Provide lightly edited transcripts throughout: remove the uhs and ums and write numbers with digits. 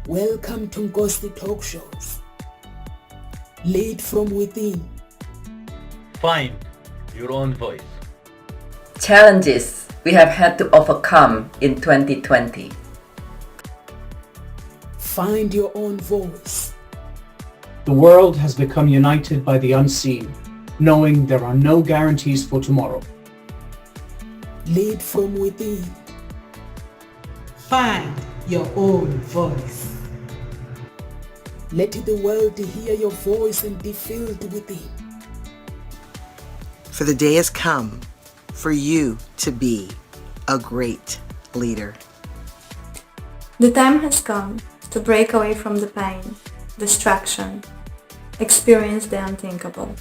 Welcome to Nkosi Talk Shows. Lead from within. Find your own voice. Challenges we have had to overcome in 2020. Find your own voice. The world has become united by the unseen, knowing there are no guarantees for tomorrow. Lead from within. Find your own voice. Let the world hear your voice and be filled within. For the day has come for you to be a great leader. The time has come to break away from the pain, distraction, experience the unthinkable.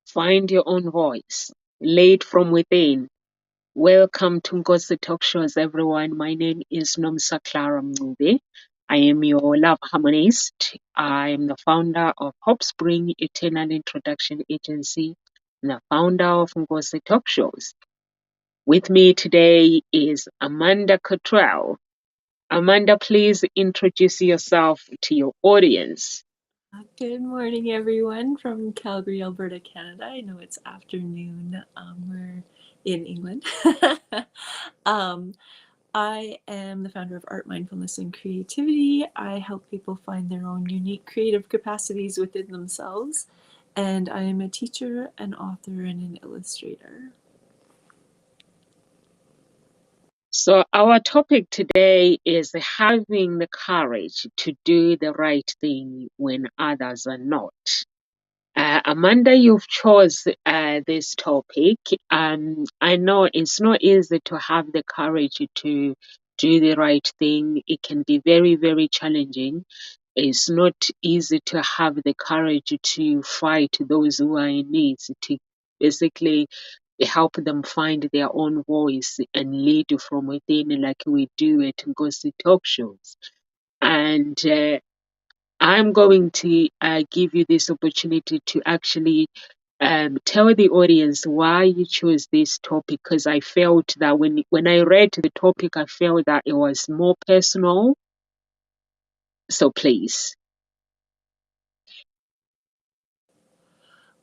Find your own voice. Lead from within. Welcome to Nkosi Talk Shows, everyone. My name is Nomsa Clara Mncube. I am your love harmonist. I am the founder of Hope Spring Eternal Introduction Agency and the founder of Nkosi Talk Shows. With me today is Amanda Cottrell. Amanda, please introduce yourself to your audience. Good morning, everyone, from Calgary, Alberta, Canada. I know it's afternoon. We're in England. I am the founder of Art, Mindfulness, and Creativity. I help people find their own unique creative capacities within themselves. And I am a teacher, an author, and an illustrator. So our topic today is having the courage to do the right thing when others are not. Amanda, you've chose this topic. I know it's not easy to have the courage to do the right thing. It can be very, very challenging. It's not easy to have the courage to fight those who are in need, to basically help them find their own voice and lead from within, like we do at Nkosi Talk Shows. And I'm going to give you this opportunity to actually tell the audience why you chose this topic, because I felt that when I read the topic, I felt that it was more personal. So please.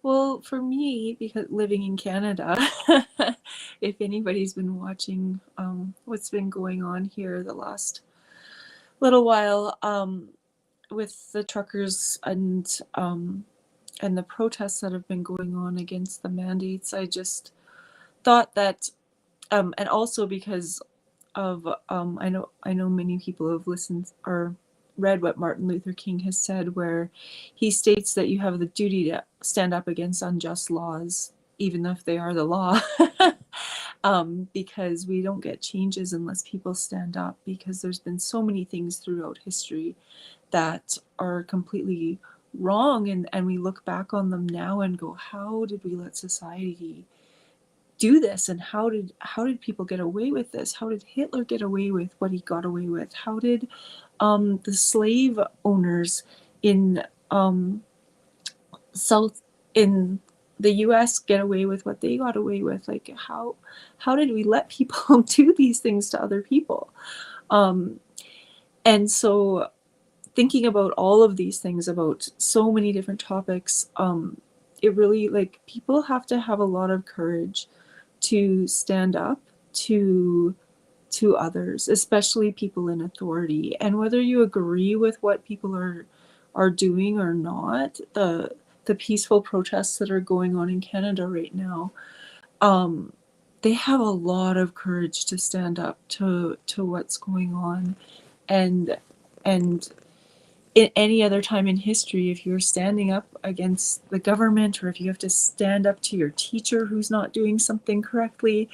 Well, for me, because living in Canada, if anybody's been watching what's been going on here the last little while with the truckers and the protests that have been going on against the mandates, I just thought that, and also because of I know many people have listened or read what Martin Luther King has said, where he states that you have the duty to stand up against unjust laws, even if they are the law, because we don't get changes unless people stand up, because there's been so many things throughout history that are completely wrong, and we look back on them now and go, how did we let society do this, and how did people get away with this? How did Hitler get away with what he got away with? How did the slave owners in in the US get away with what they got away with? Like, how did we let people do these things to other people? And so thinking about all of these things, about so many different topics, it really, like, people have to have a lot of courage to stand up to others, especially people in authority. And whether you agree with what people are doing or not, the peaceful protests that are going on in Canada right now, they have a lot of courage to stand up to what's going on. And in any other time in history, if you're standing up against the government, or if you have to stand up to your teacher who's not doing something correctly,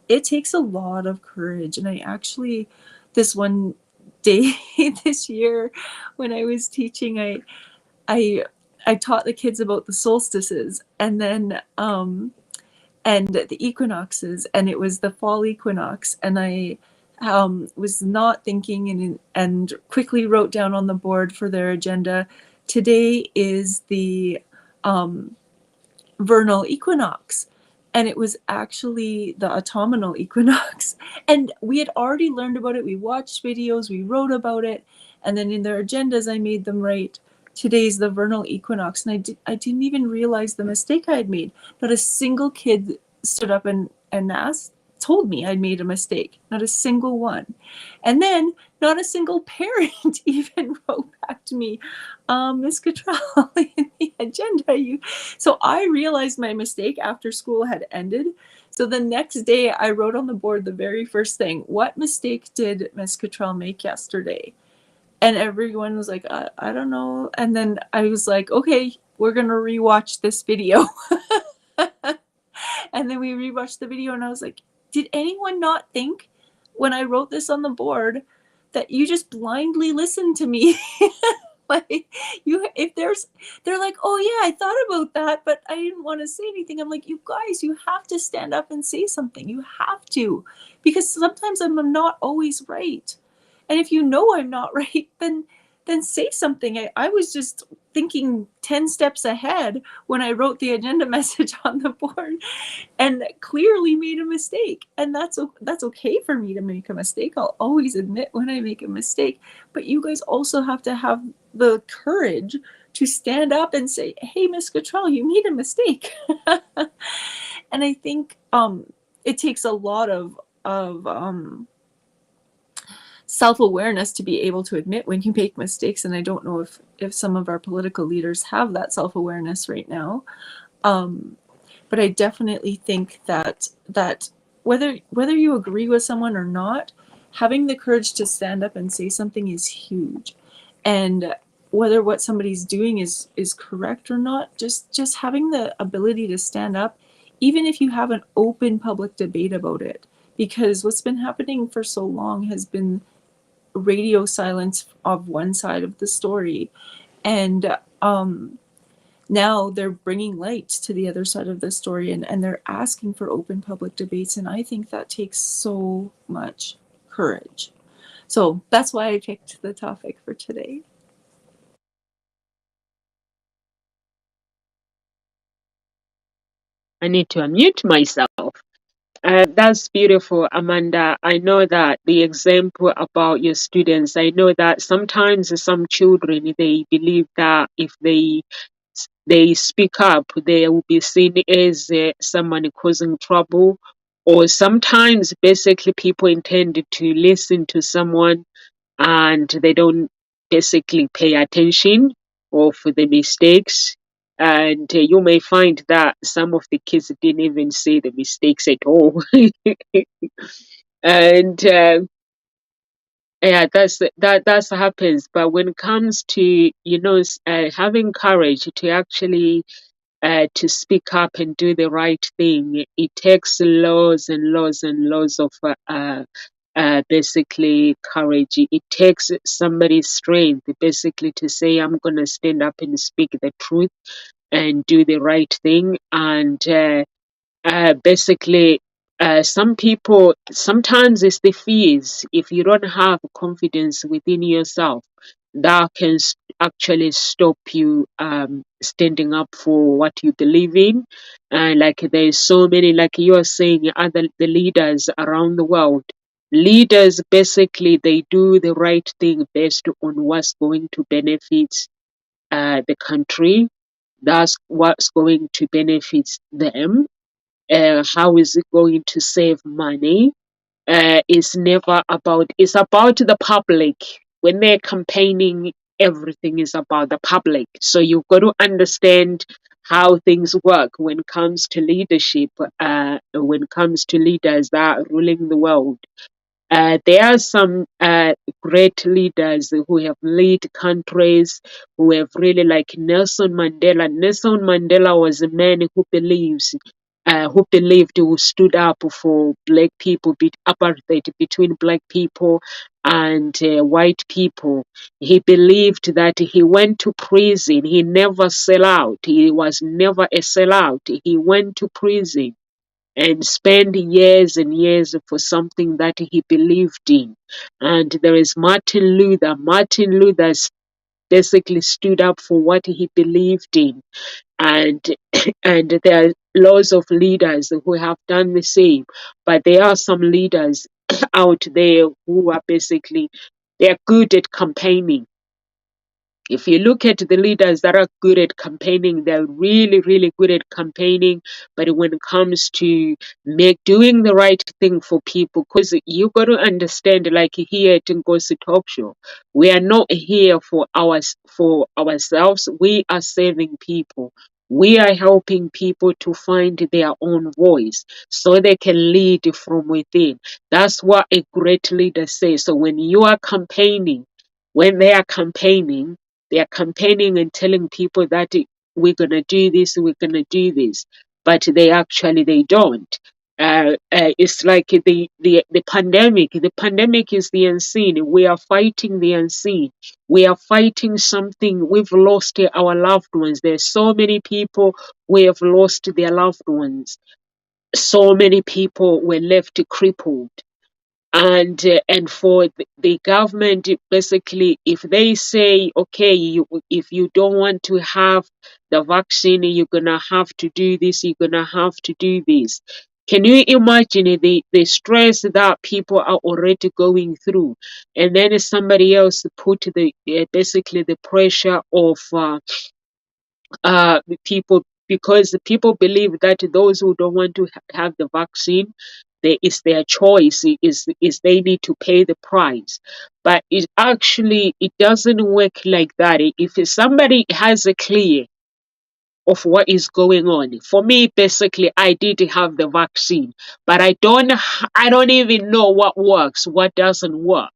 it takes a lot of courage. And I actually, this one day this year when I was teaching, I taught the kids about the solstices, and then and the equinoxes, and it was the fall equinox, and I was not thinking, and quickly wrote down on the board for their agenda, today is the vernal equinox. and it was actually the autumnal equinox. And we had already learned about it. We watched videos, we wrote about it, and then in their agendas I made them write, today's the vernal equinox. And I didn't even realize the mistake I had made. Not a single kid stood up and told me I'd made a mistake. Not a single one. And then not a single parent even wrote back to me, Miss Cottrell, in the agenda. So I realized my mistake after school had ended. So the next day I wrote on the board the very first thing, what mistake did Miss Cottrell make yesterday? And everyone was like, I don't know. And then I was like, okay, we're going to rewatch this video. And then we rewatched the video and I was like, did anyone not think when I wrote this on the board that you just blindly listened to me? Like they're like, oh yeah, I thought about that, but I didn't want to say anything. I'm like, you guys, you have to stand up and say something. You have to, because sometimes I'm not always right. And if you know I'm not right, then say something. I was just thinking 10 steps ahead when I wrote the agenda message on the board and clearly made a mistake. And that's okay for me to make a mistake. I'll always admit when I make a mistake. But you guys also have to have the courage to stand up and say, hey, Miss Cottrell, you made a mistake. And I think it takes a lot of self-awareness to be able to admit when you make mistakes. And I don't know if some of our political leaders have that self-awareness right now. But I definitely think that whether you agree with someone or not, having the courage to stand up and say something is huge. And whether what somebody's doing is correct or not, just having the ability to stand up, even if you have an open public debate about it. Because what's been happening for so long has been radio silence of one side of the story, and now they're bringing light to the other side of the story, and they're asking for open public debates, and I think that takes so much courage. So that's why I picked the topic for today. I need to unmute myself. That's beautiful, Amanda. I know that the example about your students, I know that sometimes some children, they believe that if they speak up, they will be seen as someone causing trouble. Or sometimes basically people intend to listen to someone and they don't basically pay attention of the mistakes. And you may find that some of the kids didn't even say the mistakes at all. And yeah, that happens. But when it comes to having courage to actually to speak up and do the right thing, it takes loads and loads and loads of basically courage. It takes somebody's strength basically to say, I'm gonna stand up and speak the truth and do the right thing. And basically some people, sometimes it's the fears. If you don't have confidence within yourself, that can actually stop you standing up for what you believe in. Like there's so many, like you're saying, the leaders around the world. Leaders basically, they do the right thing based on what's going to benefit the country. That's what's going to benefit them. How is it going to save money? It's never about, it's about the public. When they're campaigning, everything is about the public. So you've got to understand how things work when it comes to leadership, when it comes to leaders that are ruling the world. There are some great leaders who have led countries, who have really, like Nelson Mandela. Nelson Mandela was a man who who stood up for black people, apartheid between black people and white people. He believed that he went to prison. He never sell out. He was never a sellout. He went to prison and spend years and years for something that he believed in. And there is Martin Luther. Martin Luther basically stood up for what he believed in. And there are lots of leaders who have done the same, but there are some leaders out there who are basically, they're good at campaigning. If you look at the leaders that are good at campaigning, they're really, really good at campaigning. But when it comes to doing the right thing for people, because you got to understand, like here at Ngozi Talk Show, we are not here for ourselves. We are serving people. We are helping people to find their own voice so they can lead from within. That's what a great leader says. So when you are campaigning, when they are campaigning and telling people that we're going to do this, we're going to do this, but they don't. It's like the pandemic. The pandemic is the unseen. We are fighting the unseen. We are fighting something. We've lost our loved ones. There's so many people who have lost their loved ones. So many people were left crippled. And for the government, basically, if they say, okay, if you don't want to have the vaccine, you're gonna have to do this, you're gonna have to do this. Can you imagine the stress that people are already going through, and then somebody else put basically the pressure of people, because the people believe that those who don't want to have the vaccine, it's their choice, is they need to pay the price. But it doesn't work like that. If somebody has a clear of what is going on, for me, basically, I did have the vaccine, but I don't even know what works, what doesn't work.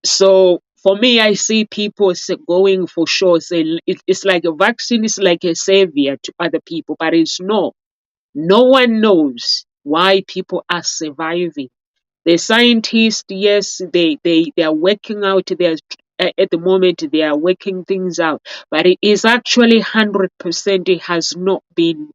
So for me, I see people going for sure. Say it's like a vaccine is like a savior to other people, but it's not. No one knows why people are surviving. The scientists, yes, they are working out. At the moment they are working things out, but it is actually 100%. It has not been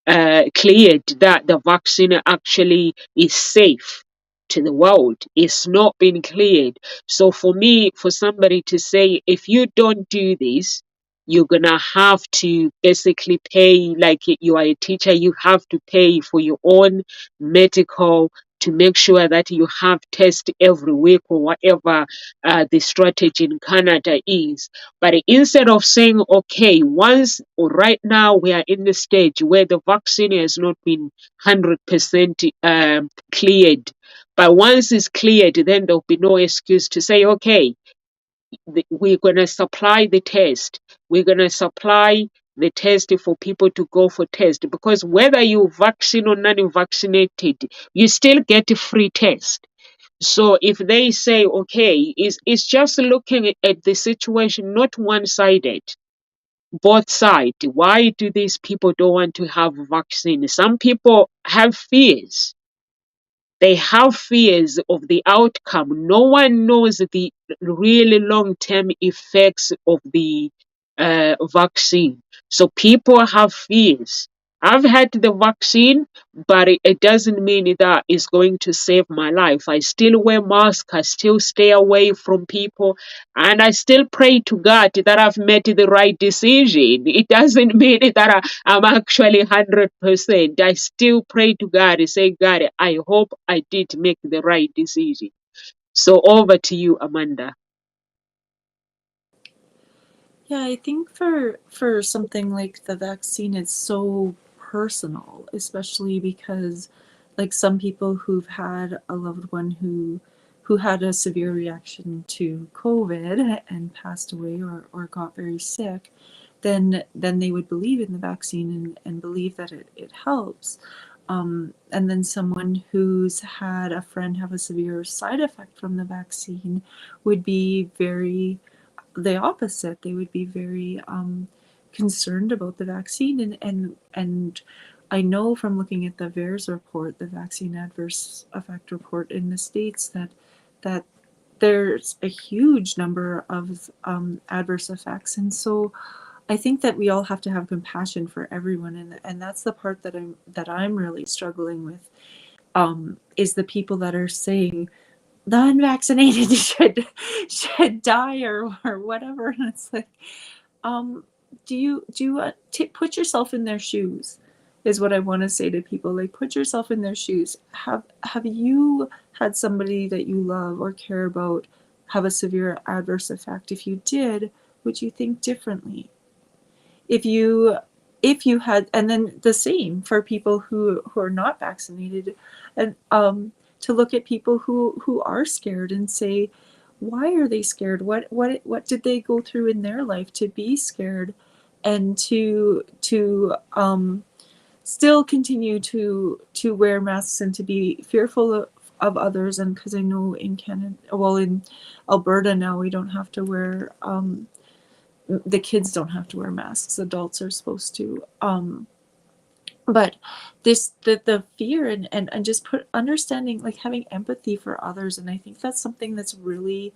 cleared that the vaccine actually is safe to the world. It's not been cleared. So for me, for somebody to say, if you don't do this, you're gonna have to basically pay, like you are a teacher, you have to pay for your own medical, to make sure that you have tests every week or whatever the strategy in Canada is. But instead of saying, okay, once or right now we are in the stage where the vaccine has not been 100% cleared, but once it's cleared, then there'll be no excuse to say, okay, we're going to supply the test. We're going to supply the test for people to go for test, because whether you vaccine or non-vaccinated, you still get a free test. So if they say, okay, it's just looking at the situation, not one-sided, both sides. Why do these people don't want to have vaccine? Some people have fears. They have fears of the outcome. No one knows the really long-term effects of the vaccine. So people have fears. I've had the vaccine, but it doesn't mean that it's going to save my life. I still wear mask. I still stay away from people, and I still pray to God that I've made the right decision. It doesn't mean that I'm actually 100%. I still pray to God and say, God, I hope I did make the right decision. So over to you, Amanda. Yeah, I think for something like the vaccine, it's so personal, especially because like some people who've had a loved one who had a severe reaction to COVID and passed away or got very sick, then they would believe in the vaccine and believe that it helps. And then someone who's had a friend have a severe side effect from the vaccine would be very the opposite. They would be very concerned about the vaccine, and I know from looking at the VAERS report, the Vaccine Adverse Effect Report in the States, that there's a huge number of adverse effects, and so I think that we all have to have compassion for everyone, and that's the part that I'm really struggling with, is the people that are saying the unvaccinated should die or whatever, and it's like, do you put yourself in their shoes? is what I want to say to people. Like, put yourself in their shoes. Have you had somebody that you love or care about have a severe adverse effect? If you did, would you think differently? If you had, and then the same for people who are not vaccinated, and to look at people who are scared and say, why are they scared? What did they go through in their life to be scared, and to still continue to wear masks and to be fearful of others. And because I know in Canada, well, in Alberta now, we don't have to wear the kids don't have to wear masks. Adults are supposed to. But the fear and just understanding, like having empathy for others. And I think that's something that's really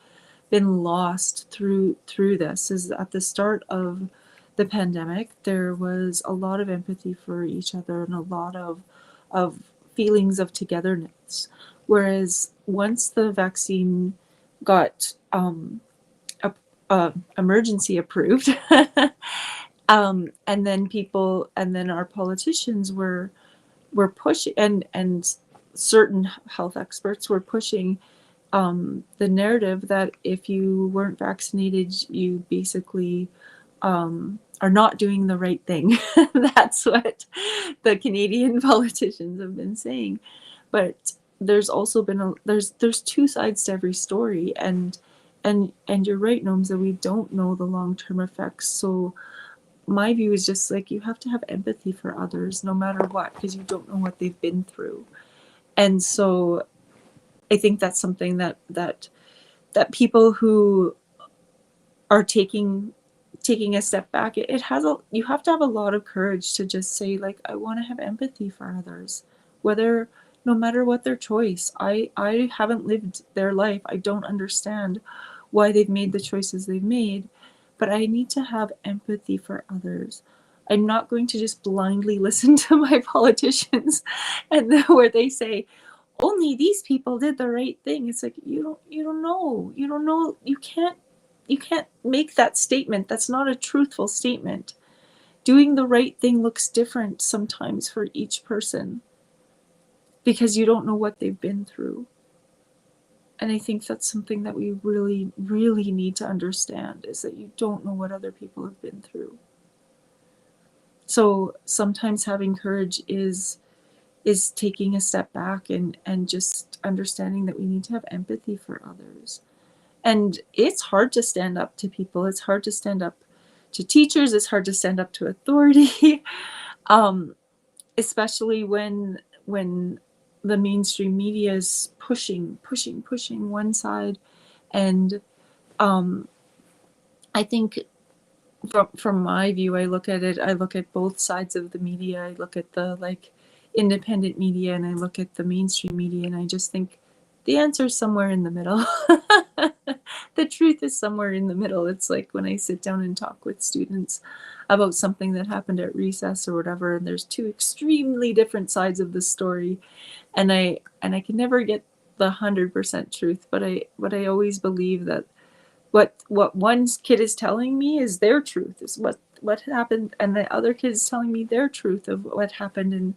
been lost through this. Is at the start of the pandemic, there was a lot of empathy for each other and a lot of feelings of togetherness. Whereas once the vaccine got emergency approved, and then our politicians were pushing, and certain health experts were pushing the narrative that if you weren't vaccinated, you basically are not doing the right thing. That's what the Canadian politicians have been saying. But there's also been there's two sides to every story, and you're right, Gnomes, that we don't know the long-term effects. So my view is just like, you have to have empathy for others no matter what, because you don't know what they've been through. And so I think that's something that people who are taking a step back, you have to have a lot of courage to just say, like, I want to have empathy for others, no matter what their choice. I haven't lived their life. I don't understand why they've made the choices they've made, but I need to have empathy for others. I'm not going to just blindly listen to my politicians and where they say, only these people did the right thing. It's like, you don't know. You can't make that statement. That's not a truthful statement. Doing the right thing looks different sometimes for each person, because you don't know what they've been through. And I think that's something that we really, really need to understand, is that you don't know what other people have been through. So sometimes having courage is taking a step back and just understanding that we need to have empathy for others. And it's hard to stand up to people. It's hard to stand up to teachers. It's hard to stand up to authority, especially when the mainstream media is pushing one side. And I think from my view, I look at both sides of the media. I look at the independent media, and I look at the mainstream media, and I just think the answer is somewhere in the middle. The truth is somewhere in the middle. It's like when I sit down and talk with students about something that happened at recess or whatever, and there's two extremely different sides of the story, and I can never get the 100% truth, but I always believe that what one kid is telling me is their truth, is what happened, and the other kid is telling me their truth of what happened.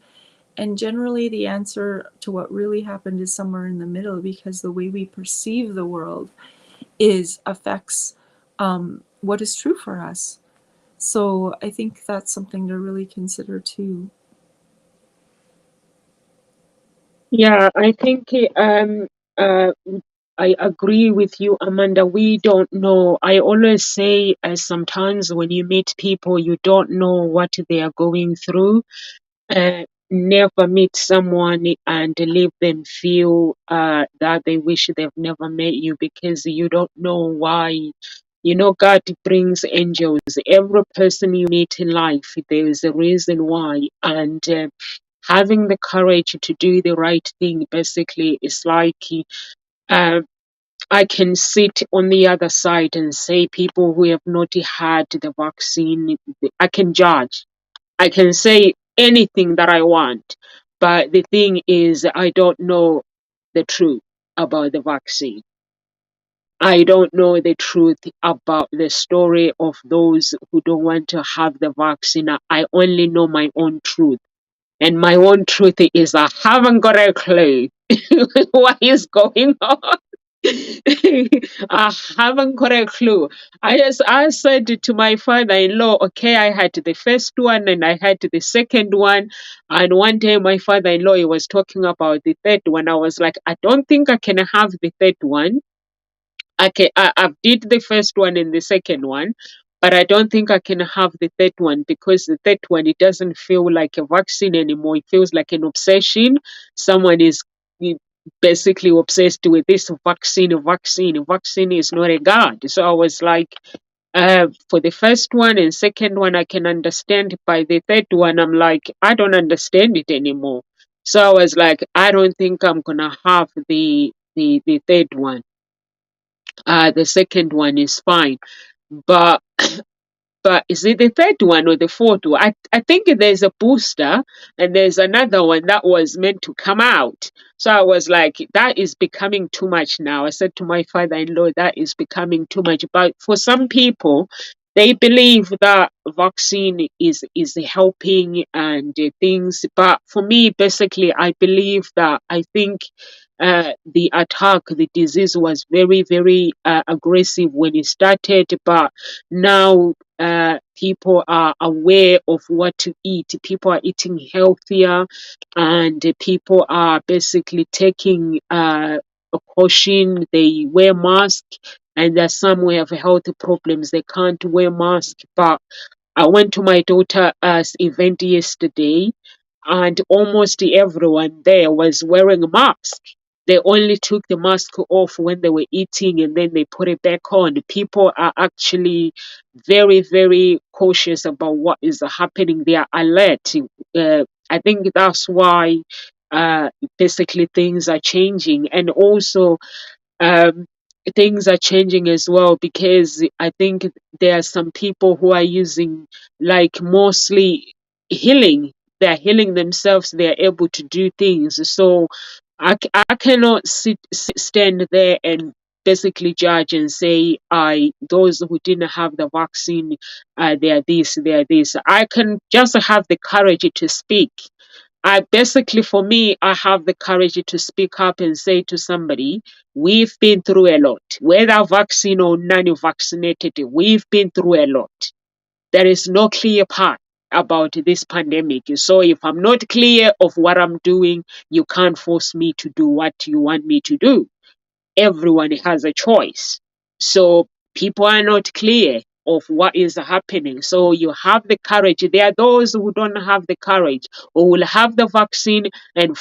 And generally the answer to what really happened is somewhere in the middle, because the way we perceive the world affects what is true for us. So I think that's something to really consider too. Yeah, I think I agree with you, Amanda. We don't know. I always say, sometimes when you meet people, you don't know what they are going through. Never meet someone and leave them feel that they wish they've never met you, because you don't know why. God brings angels. Every person you meet in life, there is a reason why. And having the courage to do the right thing, basically, is like, I can sit on the other side and say, people who have not had the vaccine, I can judge. I can say anything that I want. But the thing is, I don't know the truth about the vaccine. I don't know the truth about the story of those who don't want to have the vaccine. I only know my own truth. And my own truth is I haven't got a clue what is going on. I haven't got a clue. I said to my father-in-law, okay, I had the first one and I had the second one. And one day my father-in-law, he was talking about the third one. I was like, I don't think I can have the third one. I did the first one and the second one, but I don't think I can have the third one because the third one, it doesn't feel like a vaccine anymore. It feels like an obsession. Someone is basically obsessed with this vaccine. Vaccine is not a god. So I was like, for the first one and second one, I can understand. By the third one, I'm like, I don't understand it anymore. So I was like, I don't think I'm gonna have the third one. The second one is fine, but is it the third one or the fourth one? I think there's a booster and there's another one that was meant to come out. So I was like, that is becoming too much now. I said to my father-in-law, that is becoming too much. But for some people, they believe that vaccine is helping and things. But for me, basically, I believe that I think the attack, the disease was very, very aggressive when it started. But now people are aware of what to eat. People are eating healthier, and people are basically taking a caution. They wear masks, and there's some who have health problems. They can't wear masks. But I went to my daughter's event yesterday, and almost everyone there was wearing a mask. They only took the mask off when they were eating and then they put it back on. People are actually very, very cautious about what is happening. They are alert. I think that's why basically things are changing. And also, um, things are changing as well because I think there are some people who are using like mostly healing. They're healing themselves. They're able to do things. So I cannot stand there and basically judge and say those who didn't have the vaccine they are this, they are this. I can just have the courage to speak. For me, I have the courage to speak up and say to somebody, we've been through a lot, whether vaccine or non-vaccinated, we've been through a lot. There is no clear path about this pandemic. So if I'm not clear of what I'm doing, you can't force me to do what you want me to do. Everyone has a choice. So people are not clear of what is happening. So you have the courage. There are those who don't have the courage, who will have the vaccine and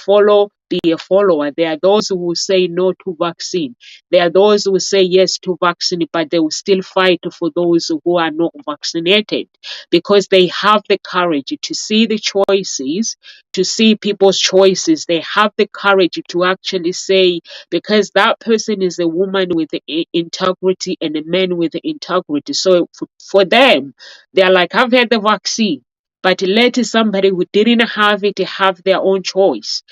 be a follower. There are those who will say no to vaccine. There are those who will say yes to vaccine, but they will still fight for those who are not vaccinated because they have the courage to see the choices, to see people's choices. They have the courage to actually say, because that person is a woman with integrity and a man with integrity. So for them, they're like, I've had the vaccine, but let somebody who didn't have it have their own choice.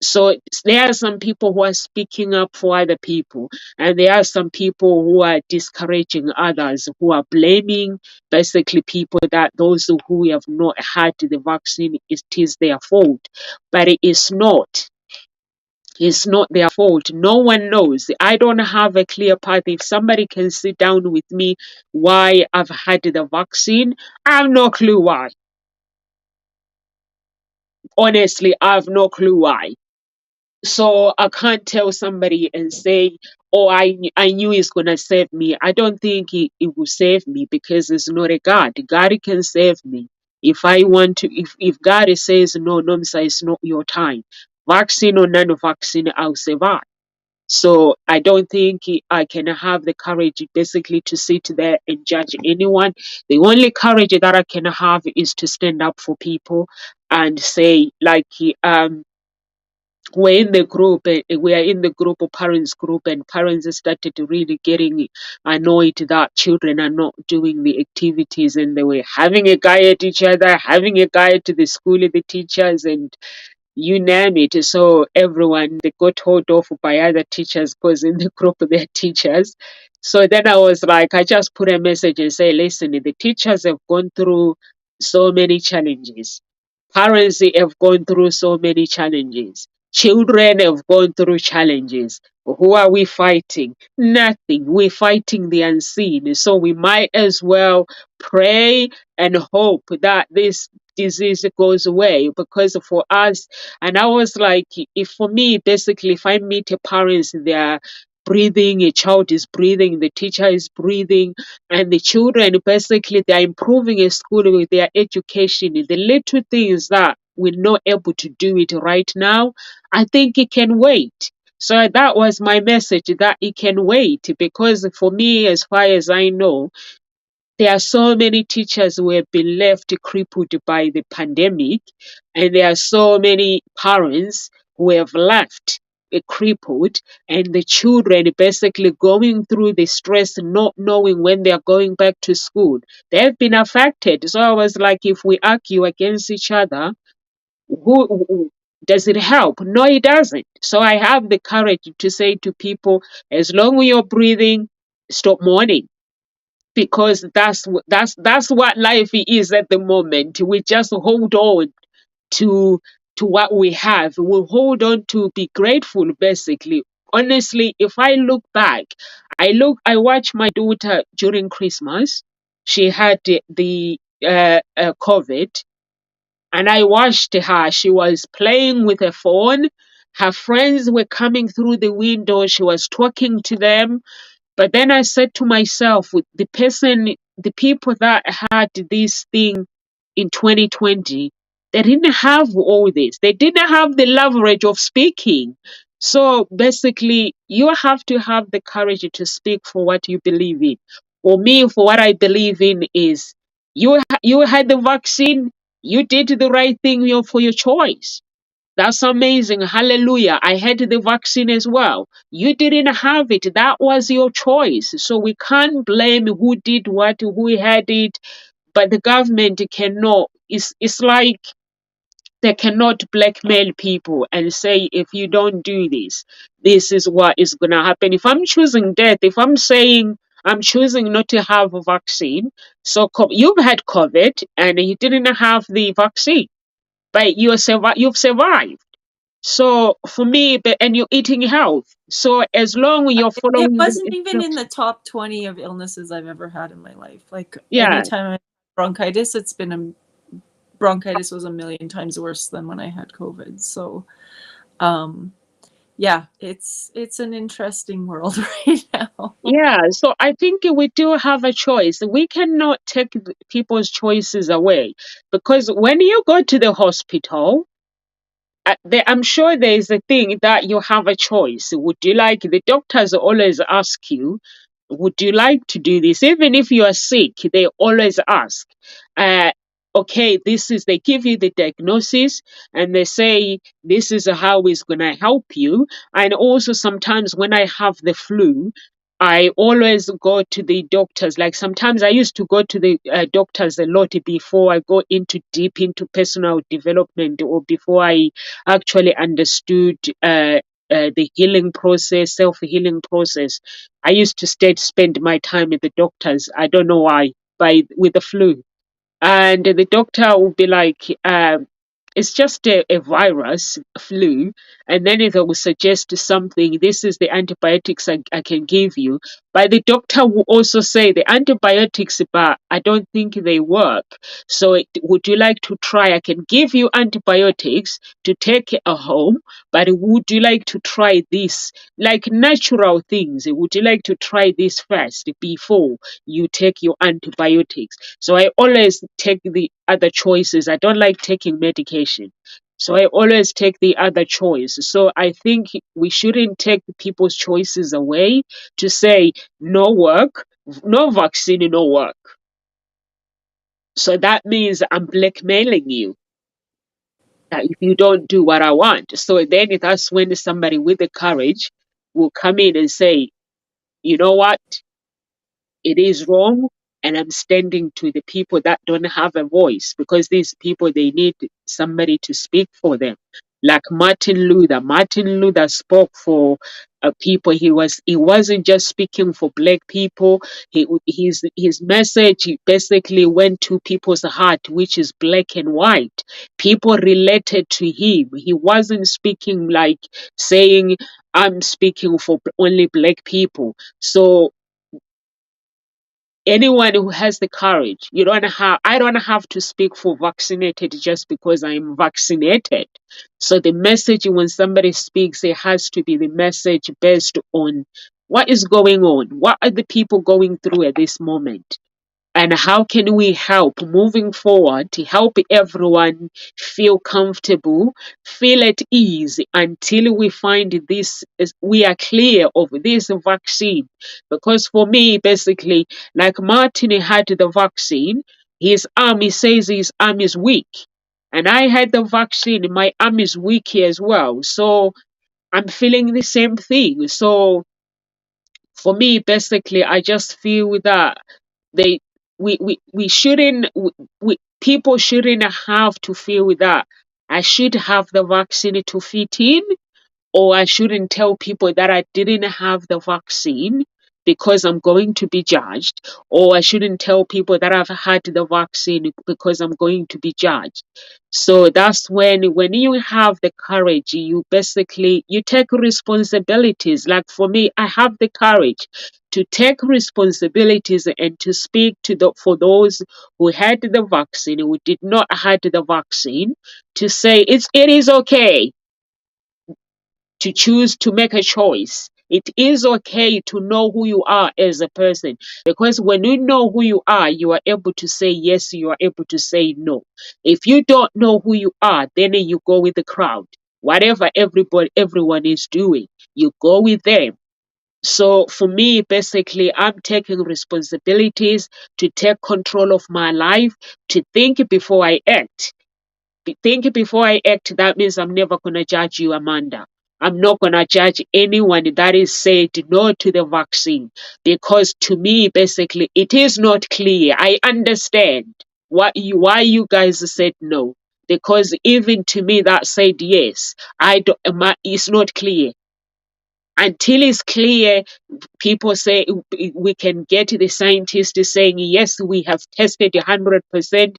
So there are some people who are speaking up for other people, and there are some people who are discouraging others, who are blaming basically people that those who have not had the vaccine, it is their fault. But it is not. It's not their fault. No one knows. I don't have a clear path. If somebody can sit down with me why I've had the vaccine, I have no clue why. Honestly, I have no clue why. So I can't tell somebody and say, oh, I knew it's going to save me. I don't think it will save me because it's not a God. God can save me. If I want to, if God says, no, Nomsa, it's not your time. Vaccine or non-vaccine, I'll survive. So I don't think I can have the courage basically to sit there and judge anyone. The only courage that I can have is to stand up for people and say, like, we're in the group, we are in the group of parents group, and parents started really getting annoyed that children are not doing the activities, and they were having a guy at each other, having a guy to the school, the teachers, and you name it. So everyone, they got told off by other teachers because in the group they're teachers. So then I was like, I just put a message and say, listen, the teachers have gone through so many challenges. Parents have gone through so many challenges. Children have gone through challenges. Who are we fighting? Nothing. We're fighting the unseen. So we might as well pray and hope that this disease goes away, because for us, and I was like, if for me, basically, if I meet a parents, they're breathing, a child is breathing, the teacher is breathing, and the children basically they're improving in school with their education, the little things that we're not able to do it right now, I think it can wait. So that was my message, that it can wait, because for me, as far as I know, there are so many teachers who have been left crippled by the pandemic, and there are so many parents who have left crippled, and the children basically going through the stress, not knowing when they are going back to school. They have been affected. So I was like, if we argue against each other, does it help? No, it doesn't. So I have the courage to say to people, as long as you're breathing, stop mourning, because that's what life is at the moment. We just hold on to what we have. We hold on to be grateful, basically. Honestly, if I look back, I watched my daughter during Christmas. She had the COVID, and I watched her. She was playing with her phone. Her friends were coming through the window. She was talking to them. But then I said to myself, with the people that had this thing in 2020, they didn't have all this. They didn't have the leverage of speaking. So basically, you have to have the courage to speak for what you believe in. For me, for what I believe in is you had the vaccine, you did the right thing for your choice. That's amazing. Hallelujah. I had the vaccine as well. You didn't have it. That was your choice. So we can't blame who did what, who had it, but the government cannot. It's like they cannot blackmail people and say, if you don't do this, this is what is going to happen. If I'm choosing death, if I'm saying I'm choosing not to have a vaccine, so you've had COVID and you didn't have the vaccine, but you've survived. So for me, and you're eating health. So as long as you're following, it wasn't even in the top 20 of illnesses I've ever had in my life. Like yeah, anytime I had bronchitis, bronchitis was a million times worse than when I had COVID. So, yeah, it's an interesting world right now. Yeah, so I think we do have a choice. We cannot take people's choices away, because when you go to the hospital, I'm sure there is a thing that you have a choice. Would you like, the doctors always ask you, would you like to do this? Even if you are sick, they always ask, okay, they give you the diagnosis and they say, this is how it's going to help you. And also sometimes when I have the flu, I always go to the doctors. Like sometimes I used to go to the doctors a lot before I go deep into personal development, or before I actually understood the healing process, self-healing process. I used to spend my time at the doctors. I don't know why, with the flu. And the doctor will be like, it's just a virus, flu. And then they will suggest something. This is the antibiotics I can give you. But the doctor will also say the antibiotics, but I don't think they work. So would you like to try? I can give you antibiotics to take at home, but would you like to try this? Like natural things. Would you like to try this first before you take your antibiotics? So I always take the other choices. I don't like taking medication. So I always take the other choice. So I think we shouldn't take people's choices away to say no work, no vaccine, no work. So that means I'm blackmailing you if you don't do what I want. So then that's when somebody with the courage will come in and say, you know what? It is wrong, and I'm standing to the people that don't have a voice, because these people, they need somebody to speak for them. Like Martin Luther spoke for people. He wasn't just speaking for black people. His message basically went to people's heart, which is black and white. People related to him. He wasn't speaking like saying, I'm speaking for only black people. So anyone who has the courage, I don't have to speak for vaccinated just because I'm vaccinated. So the message when somebody speaks, it has to be the message based on what is going on. What are the people going through at this moment? And how can we help moving forward to help everyone feel comfortable, feel at ease until we find we are clear of this vaccine? Because for me, basically, like Martin had the vaccine, he says his arm is weak. And I had the vaccine, my arm is weak as well. So I'm feeling the same thing. So for me, basically, I just feel that they we shouldn't people shouldn't have to feel that I should have the vaccine to fit in, or I shouldn't tell people that I didn't have the vaccine because I'm going to be judged, or I shouldn't tell people that I've had the vaccine because I'm going to be judged. So that's when you have the courage, you take responsibilities. Like for me, I have the courage to take responsibilities and to speak for those who had the vaccine, who did not had the vaccine, to say it is okay to choose to make a choice. It is okay to know who you are as a person, because when you know who you are able to say yes, you are able to say no. If you don't know who you are, then you go with the crowd. Whatever everyone is doing, you go with them. So for me, basically, I'm taking responsibilities to take control of my life, to think before I act. Think before I act. That means I'm never going to judge you, Amanda. I'm not going to judge anyone that is said no to the vaccine, because to me, basically, it is not clear. I understand why you guys said no, because even to me that said yes, it's not clear. Until it's clear, people say we can get the scientists saying, yes, we have tested 100%.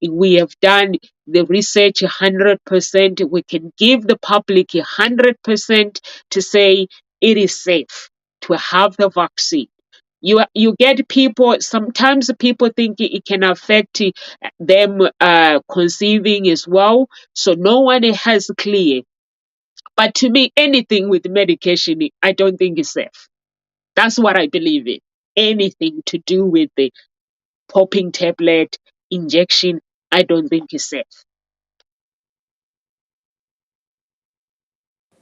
We have done the research 100%. We can give the public 100% to say it is safe to have the vaccine. You get people, sometimes people think it can affect them conceiving as well. So no one has clear. But to me, anything with medication, I don't think is safe. That's what I believe in. Anything to do with the popping tablet, injection, I don't think is safe.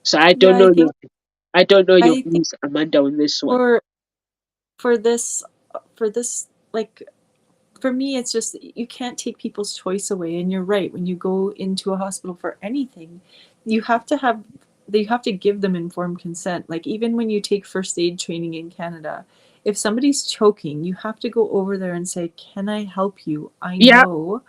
So I don't know your views, Amanda, on this one. For this, like, for me, it's just, you can't take people's choice away. And you're right, when you go into a hospital for anything, you have to give them informed consent. Like, even when you take first aid training in Canada, if somebody's choking, you have to go over there and say, can I help you? I know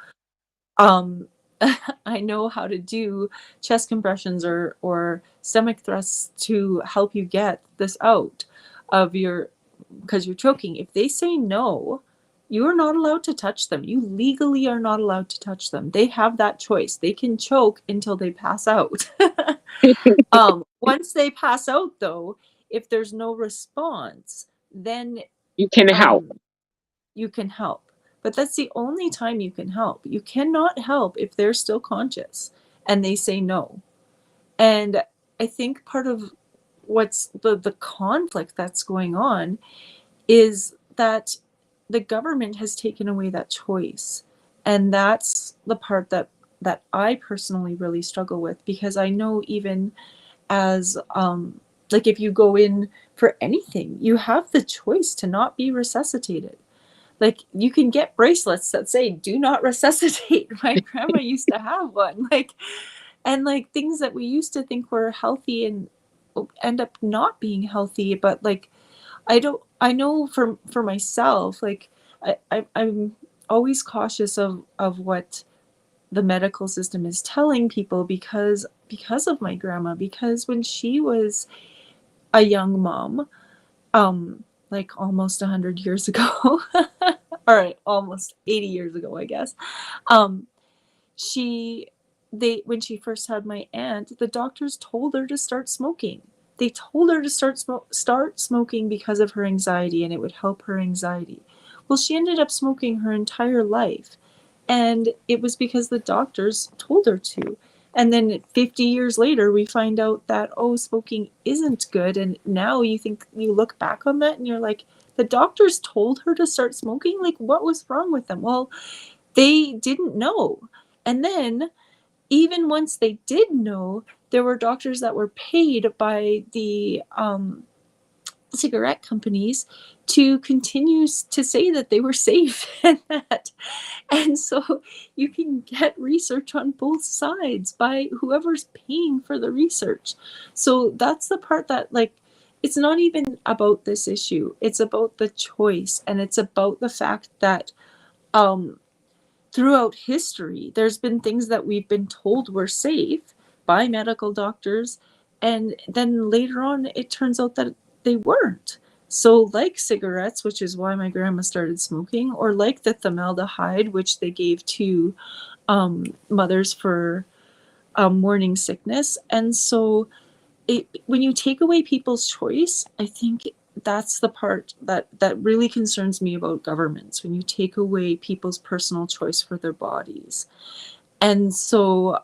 I know how to do chest compressions or stomach thrusts to help you get this out of because you're choking. If they say no, you are not allowed to touch them. You legally are not allowed to touch them. They have that choice. They can choke until they pass out. Once they pass out, though, if there's no response, then you can help. You can help. But that's the only time you can help. You cannot help if they're still conscious and they say no. And I think part of what's the conflict that's going on is that the government has taken away that choice. And that's the part that I personally really struggle with, because I know even as like, if you go in for anything, you have the choice to not be resuscitated. Like, you can get bracelets that say do not resuscitate. My grandma used to have one. And things that we used to think were healthy and end up not being healthy. But I know for myself, I'm always cautious of what the medical system is telling people because of my grandma. Because when she was a young mom, like almost 100 years ago, or almost 80 years ago, I guess. When she first had my aunt, the doctors told her to start smoking. They told her to start smoking because of her anxiety, and it would help her anxiety. Well, she ended up smoking her entire life, and it was because the doctors told her to. And then 50 years later, we find out that, oh, smoking isn't good. And now you look back on that and you're like, the doctors told her to start smoking? Like, what was wrong with them? Well, they didn't know. And then even once they did know, there were doctors that were paid by the cigarette companies to continue to say that they were safe and that. And so you can get research on both sides by whoever's paying for the research. So that's the part that, like, it's not even about this issue. It's about the choice, and it's about the fact that throughout history, there's been things that we've been told were safe by medical doctors, and then later on it turns out that they weren't. So like cigarettes, which is why my grandma started smoking, or like the formaldehyde, which they gave to mothers for morning sickness. And so when you take away people's choice, I think that's the part that really concerns me about governments, when you take away people's personal choice for their bodies. And so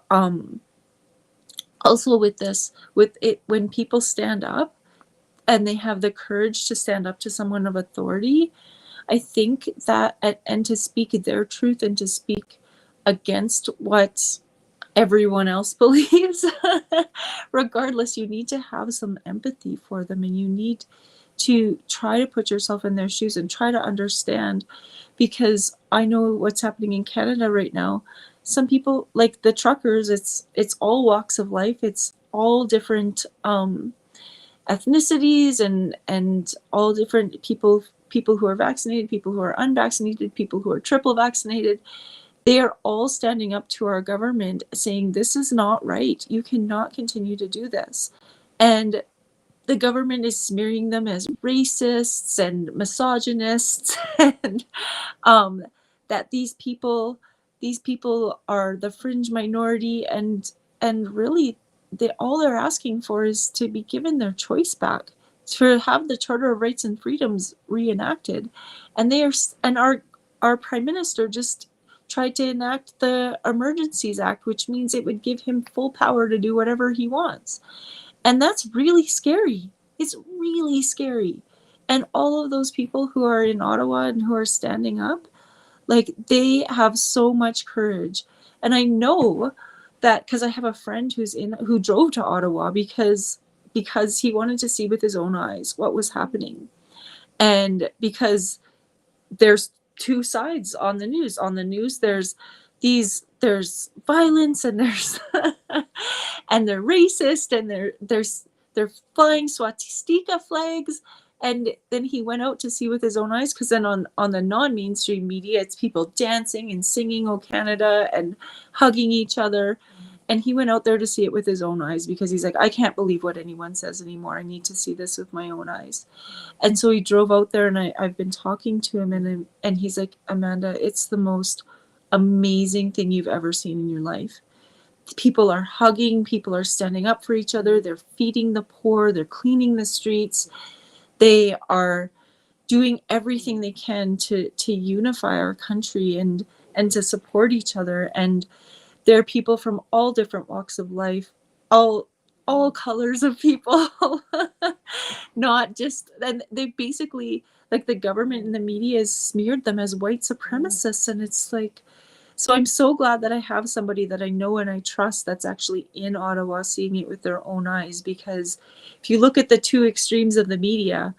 also with it, when people stand up and they have the courage to stand up to someone of authority, I think that, and to speak their truth and to speak against what everyone else believes, regardless, you need to have some empathy for them, and you need to try to put yourself in their shoes and try to understand, because I know what's happening in Canada right now. Some people, like the truckers, it's all walks of life. It's all different ethnicities and all different people who are vaccinated, people who are unvaccinated, people who are triple vaccinated. They are all standing up to our government saying, this is not right. You cannot continue to do this. And the government is smearing them as racists and misogynists, and that these people are the fringe minority, and really all they're asking for is to be given their choice back, to have the Charter of Rights and Freedoms reenacted. And our Prime Minister just tried to enact the Emergencies Act, which means it would give him full power to do whatever he wants. And that's really scary. It's really scary. And all of those people who are in Ottawa and who are standing up, like, they have so much courage. And I know that because I have a friend who drove to Ottawa because he wanted to see with his own eyes what was happening. And because there's two sides on the news. On the news, there's violence, and there's and they're racist, and they're flying swastika flags. And then he went out to see with his own eyes, because then on the non-mainstream media, it's people dancing and singing "O Canada" and hugging each other. And he went out there to see it with his own eyes, because he's like, I can't believe what anyone says anymore. I need to see this with my own eyes. And so he drove out there, and I've been talking to him, and he's like, Amanda, it's the most amazing thing you've ever seen in your life. People are hugging, people are standing up for each other, they're feeding the poor, they're cleaning the streets, they are doing everything they can to unify our country and to support each other. And there are people from all different walks of life, all colors of people, not just, and they basically, like, the government and the media has smeared them as white supremacists. And it's like, so I'm so glad that I have somebody that I know and I trust that's actually in Ottawa seeing it with their own eyes, because if you look at the two extremes of the media,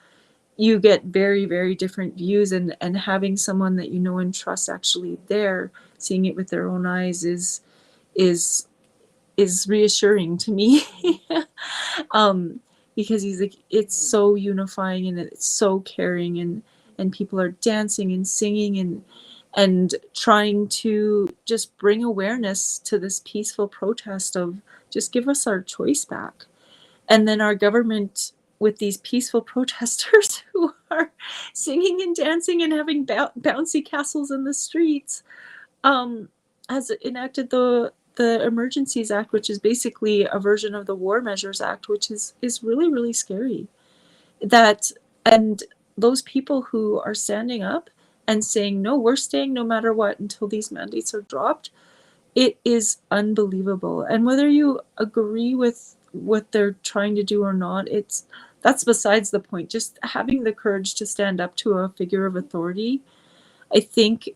you get very, very different views, and having someone that you know and trust actually there seeing it with their own eyes is reassuring to me. Because he's like, it's so unifying and it's so caring, and people are dancing and singing and trying to just bring awareness to this peaceful protest of just give us our choice back. And then our government with these peaceful protesters who are singing and dancing and having bouncy castles in the streets, has enacted the Emergencies Act, which is basically a version of the War Measures Act, which is really, really scary. And those people who are standing up and saying, no, we're staying no matter what until these mandates are dropped, it is unbelievable. And whether you agree with what they're trying to do or not, that's besides the point. Just having the courage to stand up to a figure of authority, I think,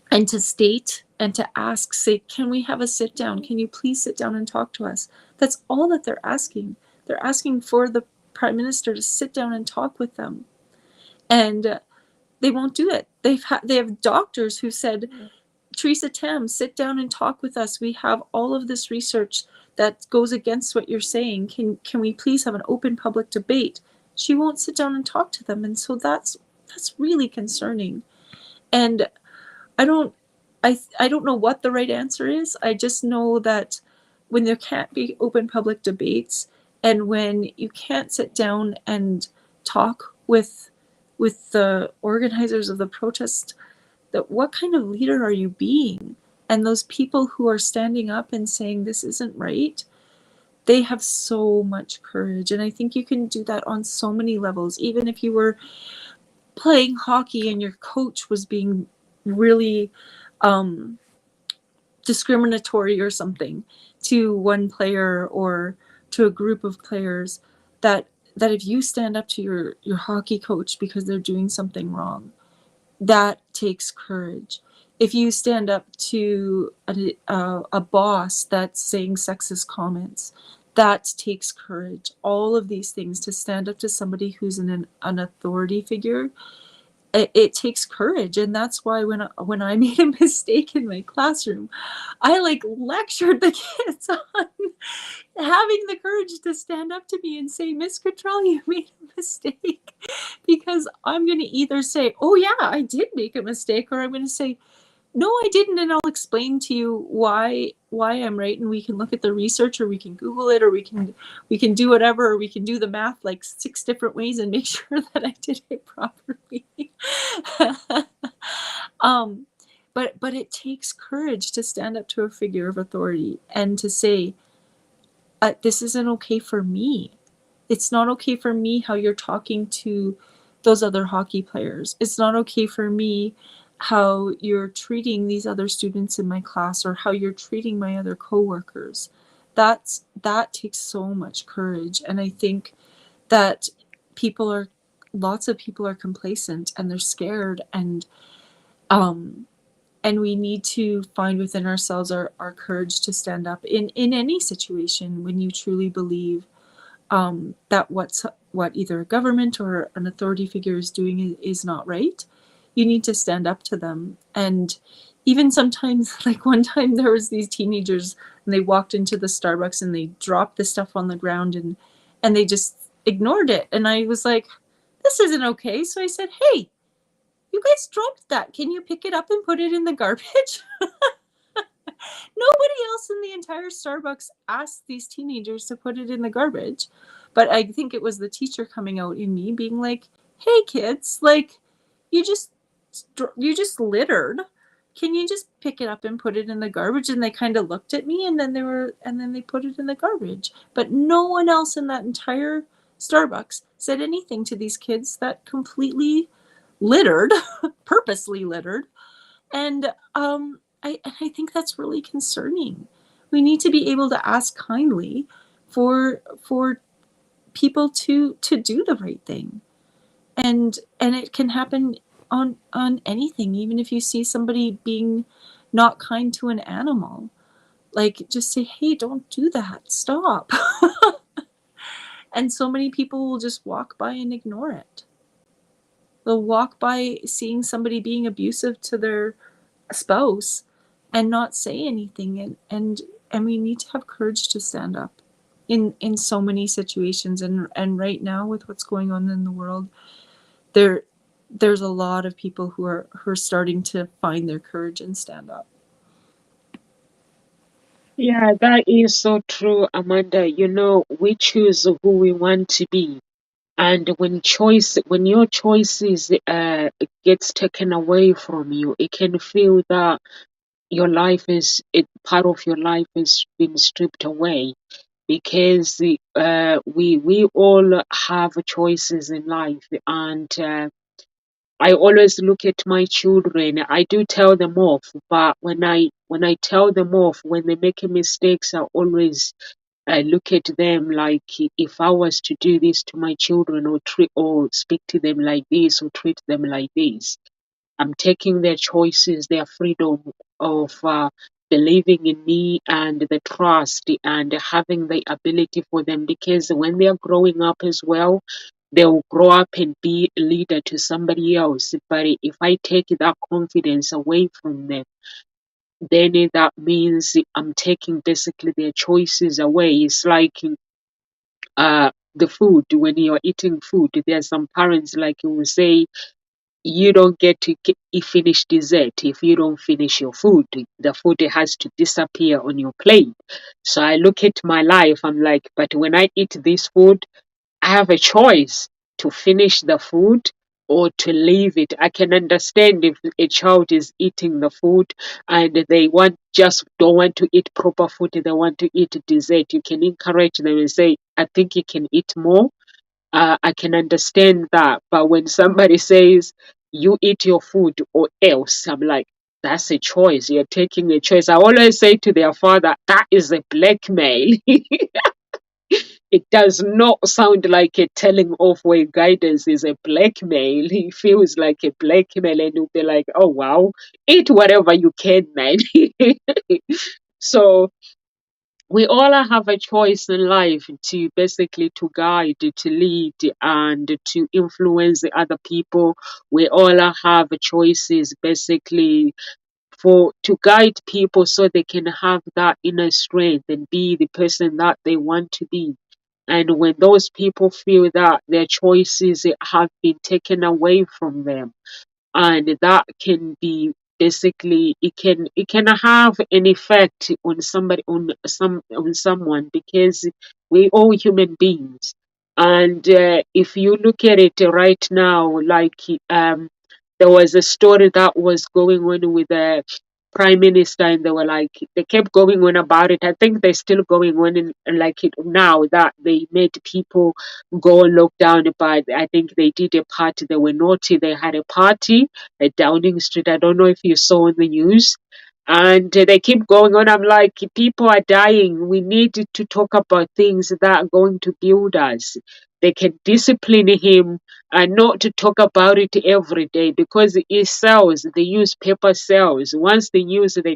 and to state and to ask, say, can we have a sit down? Can you please sit down and talk to us? That's all that they're asking. They're asking for the Prime Minister to sit down and talk with them. And they won't do it. They have doctors who said, Theresa Tam, sit down and talk with us. We have all of this research that goes against what you're saying. Can we please have an open public debate? She won't sit down and talk to them. And so that's really concerning. And I don't know what the right answer is. I just know that when there can't be open public debates and when you can't sit down and talk with the organizers of the protest, that what kind of leader are you being? And those people who are standing up and saying this isn't right, they have so much courage. And I think you can do that on so many levels. Even if you were playing hockey and your coach was being really discriminatory or something to one player or to a group of players, that if you stand up to your hockey coach because they're doing something wrong, that takes courage. If you stand up to a boss that's saying sexist comments, that takes courage. All of these things, to stand up to somebody who's an authority figure, it takes courage. And that's why when I made a mistake in my classroom, I lectured the kids on having the courage to stand up to me and say, Miss Cottrell, you made a mistake. Because I'm going to either say, oh yeah, I did make a mistake, or I'm going to say, no, I didn't, and I'll explain to you why I'm right, and we can look at the research, or we can Google it, or we can do whatever, or we can do the math 6 different ways and make sure that I did it properly. But it takes courage to stand up to a figure of authority and to say, this isn't okay for me. It's not okay for me how you're talking to those other hockey players. It's not okay for me how you're treating these other students in my class, or how you're treating my other coworkers. That takes so much courage. And I think that lots of people are complacent and they're scared, and we need to find within ourselves our courage to stand up in any situation when you truly believe that what either a government or an authority figure is doing is not right. You need to stand up to them. And even sometimes, one time there was these teenagers and they walked into the Starbucks and they dropped the stuff on the ground and they just ignored it. And I was like, this isn't okay. So I said, hey, you guys dropped that. Can you pick it up and put it in the garbage? Nobody else in the entire Starbucks asked these teenagers to put it in the garbage. But I think it was the teacher coming out in me being like, hey kids, you just littered. Can you just pick it up and put it in the garbage? And they kind of looked at me, and then they put it in the garbage. But no one else in that entire Starbucks said anything to these kids that completely littered, purposely littered. And I think that's really concerning. We need to be able to ask kindly for people to do the right thing. And it can happen on anything. Even if you see somebody being not kind to an animal, just say, hey, don't do that, stop. And so many people will just walk by and ignore it. They'll walk by seeing somebody being abusive to their spouse and not say anything. And we need to have courage to stand up in so many situations. And right now, with what's going on in the world, there's a lot of people who are starting to find their courage and stand up. Yeah, that is so true, Amanda. We choose who we want to be. And when your choices gets taken away from you, it can feel that part of your life is been stripped away, because we all have choices in life. And I always look at my children. I do tell them off, but when I tell them off, when they make mistakes, I always look at them like, if I was to do this to my children, or speak to them like this, or treat them like this, I'm taking their choices, their freedom of believing in me, and the trust, and having the ability for them, because when they are growing up as well, they'll grow up and be a leader to somebody else. But if I take that confidence away from them, then that means I'm taking basically their choices away. It's like the food. When you're eating food, there are some parents, like, you will say, you don't get to finish dessert if you don't finish your food. The food has to disappear on your plate. So I look at my life, I'm like, but when I eat this food, I have a choice to finish the food or to leave it. I can understand if a child is eating the food and they don't want to eat proper food, they want to eat dessert. You can encourage them and say, I think you can eat more. I can understand that. But when somebody says, you eat your food or else, I'm like, that's a choice. You're taking a choice. I always say to their father, that is a blackmail. It does not sound like a telling off where guidance is a blackmail. He feels like a blackmail, and you'll be like, oh, wow, eat whatever you can, man. So we all have a choice in life to basically to guide, to lead, and to influence the other people. We all have choices basically to guide people so they can have that inner strength and be the person that they want to be. And when those people feel that their choices have been taken away from them, and that can be basically, it can have an effect on someone, because we all human beings. And if you look at it right now, like there was a story that was going on with the prime minister, and they kept going on about it. I think they're still going on, like it now, that they made people go on lockdown. But I think they did a party. They were naughty. They had a party at Downing Street. I don't know if you saw in the news. And they keep going on. I'm like, people are dying. We need to talk about things that are going to build us. They can discipline him, and not to talk about it every day, because it sells. The newspaper sells. Once they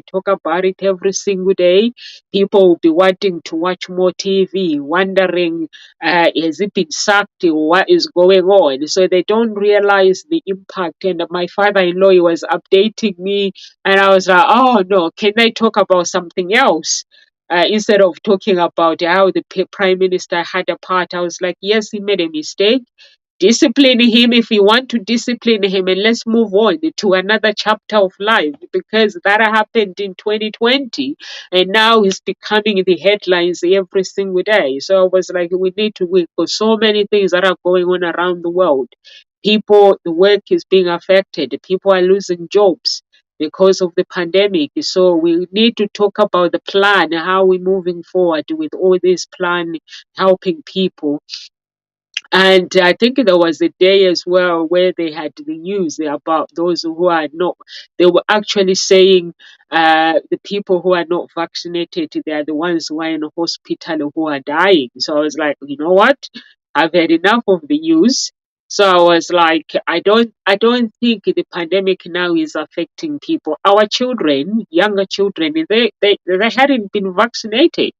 talk about it every single day, people will be wanting to watch more TV, wondering, has it been sacked? What is going on? So they don't realize the impact. And my father-in-law, he was updating me, and I was like, oh no, can they talk about something else? Instead of talking about how the prime minister had a part, I was like, yes, he made a mistake. Discipline him if you want to discipline him, and let's move on to another chapter of life, because that happened in 2020, and now he's becoming the headlines every single day. So I was like, we need to wait, for so many things that are going on around the world. The work is being affected. People are losing jobs because of the pandemic. So we need to talk about the plan, how we're moving forward with all this plan, helping people. And I think there was a day as well where they had the news about those who are not, they were actually saying the people who are not vaccinated, they are the ones who are in the hospital who are dying. So I was like, you know what? I've had enough of the news. So I was like, I don't think the pandemic now is affecting people. Our children, younger children, they hadn't been vaccinated,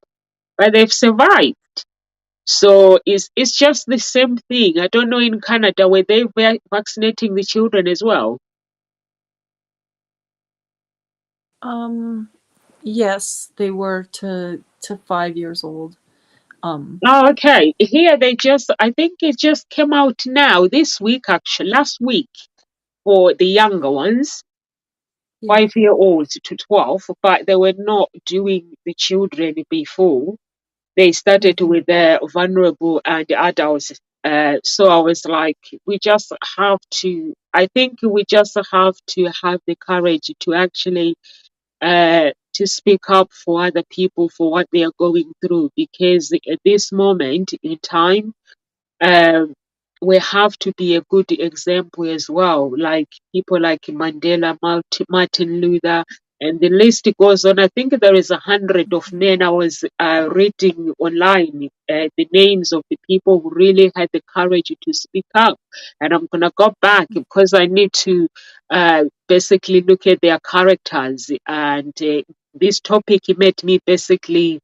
but they've survived. So it's just the same thing. I don't know, in Canada, were they vaccinating the children as well? Yes, they were to 5 years old. Oh, okay. Here I think it just came out now this week, actually, last week, for the younger ones, Yeah. 5-year-olds to 12, but they were not doing the children before. They started with the vulnerable and adults So I was like, we just have to, I think we just have to have the courage to actually to speak up for other people for what they are going through, because at this moment in time, um, we have to be a good example as well, like people like Mandela, Martin Luther, and the list goes on. I think there is 100 of men. I was reading online the names of the people who really had the courage to speak up, and I'm gonna go back because I need to basically look at their characters, and this topic made me basically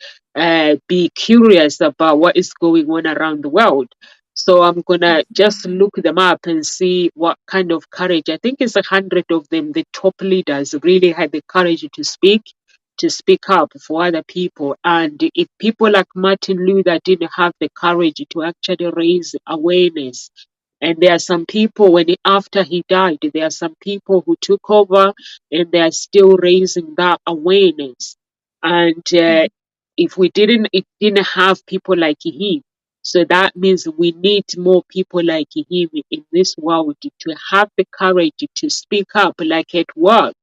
be curious about what is going on around the world. So I'm gonna just look them up and see what kind of courage. I think it's 100 of them. The top leaders really had the courage to speak up for other people. And if people like Martin Luther didn't have the courage to actually raise awareness, and there are some people after he died, there are some people who took over and they are still raising that awareness. And if it didn't have people like him, so that means we need more people like him in this world to have the courage to speak up, like at work.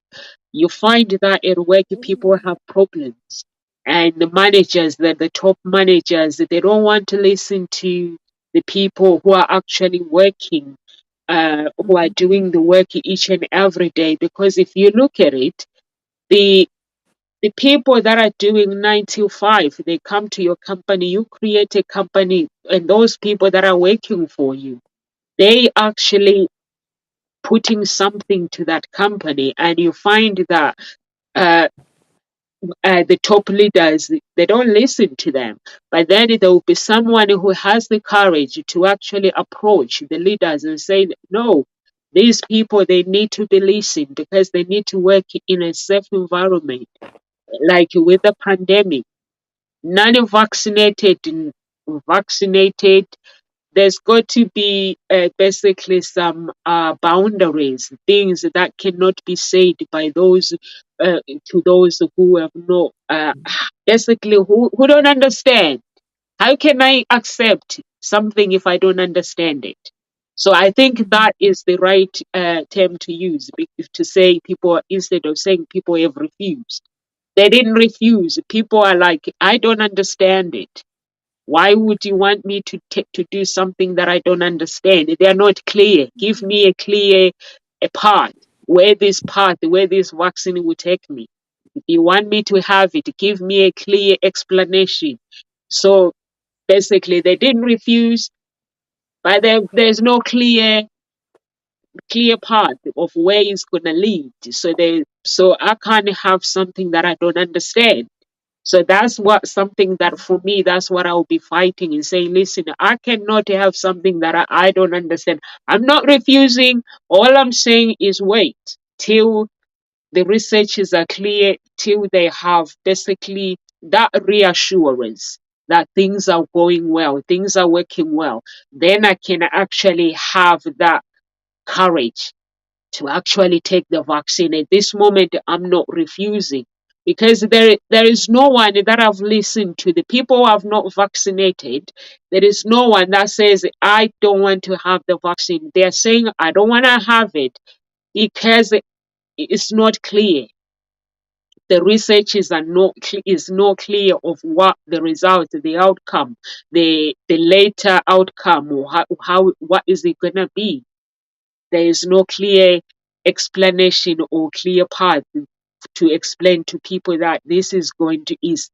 You find that at work people have problems, and the managers, the top managers, they don't want to listen to the people who are actually working, who are doing the work each and every day. Because if you look at it, the people that are doing 9 till 5, they come to your company, you create a company, and those people that are working for you, they actually putting something to that company, and you find that the top leaders, they don't listen to them. But then there will be someone who has the courage to actually approach the leaders and say, no, these people, they need to be listened because they need to work in a safe environment. Like with the pandemic, non-vaccinated and vaccinated, there's got to be basically some boundaries, things that cannot be said by those to those who have no basically who don't understand. How can I accept something if I don't understand it? So I think that is the right term to use, to say people, instead of saying people have refused. They didn't refuse. People are like, I don't understand it. Why would you want me to do something that I don't understand? They are not clear. Give me a clear path, where this vaccine will take me. If you want me to have it, give me a clear explanation. So basically, they didn't refuse, but there's no clear path of where it's gonna lead. So I can't have something that I don't understand. So that's something that for me, that's what I'll be fighting and saying, listen, I cannot have something that I don't understand. I'm not refusing. All I'm saying is wait till the researches are clear, till they have basically that reassurance that things are going well, things are working well. Then I can actually have that courage to actually take the vaccine. At this moment, I'm not refusing, because there is no one that I've listened to. The people who have not vaccinated, there is no one that says, I don't want to have the vaccine. They're saying, I don't want to have it because it's not clear. The research is not clear of what the result, the outcome, the later outcome, or what is it gonna be. There is no clear explanation or clear path to explain to people that this is